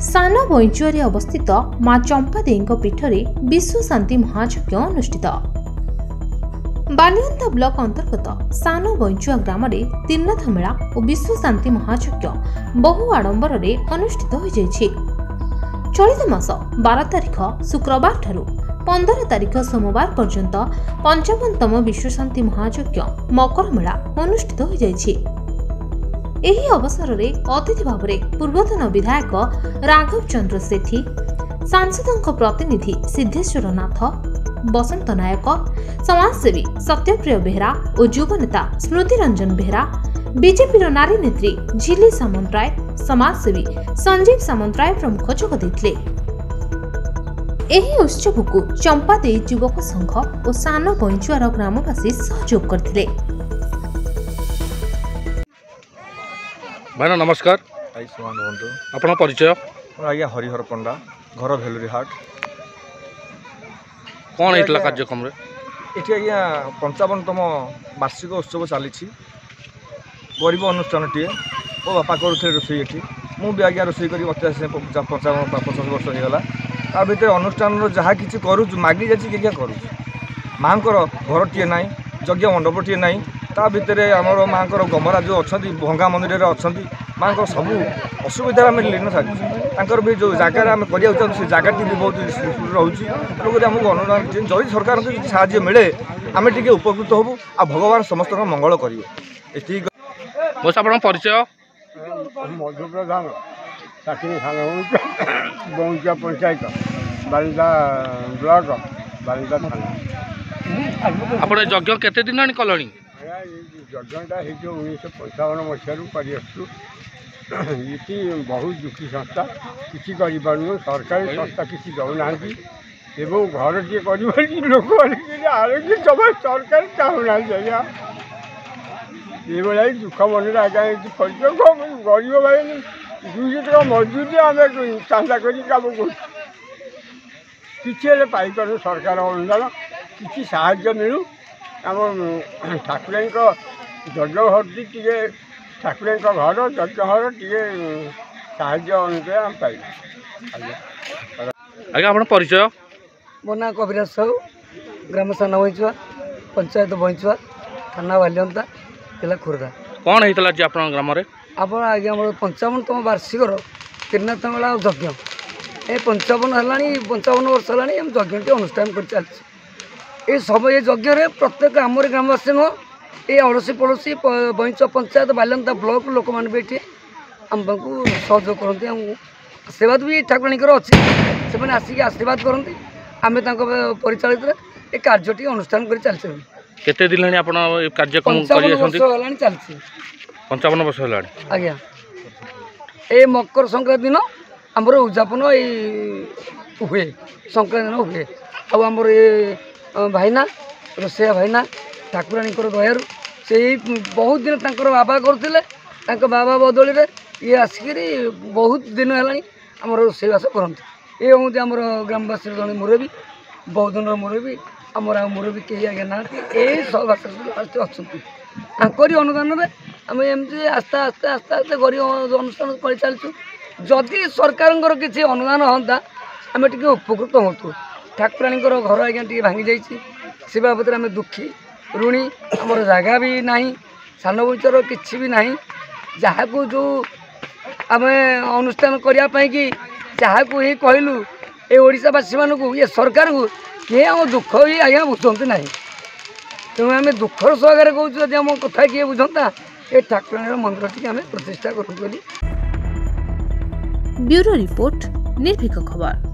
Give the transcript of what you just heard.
सान बईचुआरी अवस्थित माँ चंपादेईଙ୍କ पीठरे विश्व शांति महायज्ञ अनुष्ठित। बालियंता ब्लॉक अंतर्गत सान बईचुआ ग्राम त्रिनाथ मेला और विश्व शांति महायज्ञ बहु आडंबर अनुष्ठित हो जाइछि। चलित मास 12 तारिख शुक्रवार ठारू 15 तारिख सोमवार पर्यंत 55तम विश्व शांति महायज्ञ मकर मेला अनुष्ठित हो जाइछि। एही अवसर में अतिथि भाव में पूर्वतन विधायक राघव चंद्र सेठी, सांसद प्रतिनिधि सिद्धेश्वर नाथ, बसंत नायक, समाजसेवी सत्यप्रिय बेहरा और युव नेता स्मृति रंजन बेहरा, बीजेपी नारी नेत्री झिली सामंतराय, समाजसेवी संजीव सामंतराय प्रमुख जोग देथिले। एही उत्सव को चंपादेई युवक संघ और सान बईचुआर ग्रामवासी सहयोग करथिले। भाई नमस्कार। आपन परिचय? आज्ञा हरिहर पंडा, घर भेलुरी हाट। कौन होता कार्यक्रम? ये आज्ञा 55तम वार्षिक उत्सव चली गरीब अनुष्ठान टे मो बापा करुले रोषे ये मुझे आज्ञा रोषे कर 50 वर्ष होगा। आ भर अनुष्ठान जहाँ कि करूँ मागी जाए क्या करूँ माँ घर टे ना यज्ञ मंडप टे ना ता भितर आमर माँ गमरा जो अच्छा भंगा मंदिर अच्छा माँ सब असुविधा आम लीन सारी भी जो जगार आम कर जगह भी बहुत रोचे तेणुक आमको अनुदान जदि सरकार साहय मिले आम टे उपकृत हबू आ भगवान समस्त मंगल करेंगे। परिचय? मधुप्रधान साकिनी बईचुआ पंचायत बालिंदा ब्लॉक बालिंदा थाना। आप यज्ञ केते दिन कलनी? यज्ञटा हो 1955 मसीह कर बहुत दुखी संस्था किसी कर सरकारी संस्था किसी दौना एवं घर टे कर लोक आरोग्य सभा सरकार चाहूना आज्ञा ये दुख मन आज्ञा गरीब भाई 200 टका मजदूरी आम चांदा कर काम कर कि पाइपर सरकार अनुदान कि साहाय्य मिलू आम ठाकुर यज्ञ घर टे ठाकुर घर यज्ञ घर टे साहाय्य अनुसार आम पाइल। आज्ञा आप परिचय? मो ना कविराज साहू, ग्राम सान बईचुआ, पंचायत बईचुआ, थाना बालियंता, जिला खोर्धा। कौन होता जी आप ग्राम? आप आज्ञा मोर 55तम वार्षिक त्रिनाथ मेला यज्ञ ये 55 है 55 वर्ष है यज्ञ अनुष्ठान कर चलती। ये सब ये यज्ञ प्रत्येक आमर ग्रामवासी नुह ये अड़ोसी पड़ोसी बईचुआ पंचायत बालियंता ब्लॉक लोक मैंने भी आमको सहयोग करते आशीर्वाद भी ठाकुराणीकर अच्छी से आसिक आशीर्वाद करते आम परिचालित ये कार्यटी अनुष्ठान कर चलते। केते दिन आप कार्यक्रम 55 वर्ष है चलती। 55 वर्ष है आज्ञा ये मकर संक्रांति दिन आमर उद्यापन हुए संक्रांति दिन हुए आमर ये भाईना रोसैया भाईना ठाकुराणीकर दयारू से बहुत दिन तंकर बाबा करते बाबा बदली ये आसिक बहुत दिन है आमर रोसैबास करते। ये हूँ आमर ग्रामवासी जड़े मुरबी बहुत दिन मुरबी आमर मुरबी कहीं आज्ञा ना ये सब अच्छा अनुदान आम एमती आस्ते आस्ते आस्ते आस्ते गरीब अनुष्ठान कर चलचु। जदि सरकार किसी अनुदान हाँ आम टे उपकृत हूँ। ठाकुराणीकर घर आज्ञा टे भांगी जाइए से बाबद आम दुखी ऋणी आमर जगह भी ना सान बईचुआर कि भी ना जहाँ को जो आम अनुष्ठान करने कि जहाँ को ही कहलु ये ओडावासी मानक ये सरकार को किए आम दुख भी आज्ञा बुझते ना तेणु आम दुखर सहकार कहूँ आम कथा किए बुझंता ये ठाकुराणी मंदिर टी आम प्रतिष्ठा करूँ। ब्यूरो रिपोर्ट निर्भीक खबर।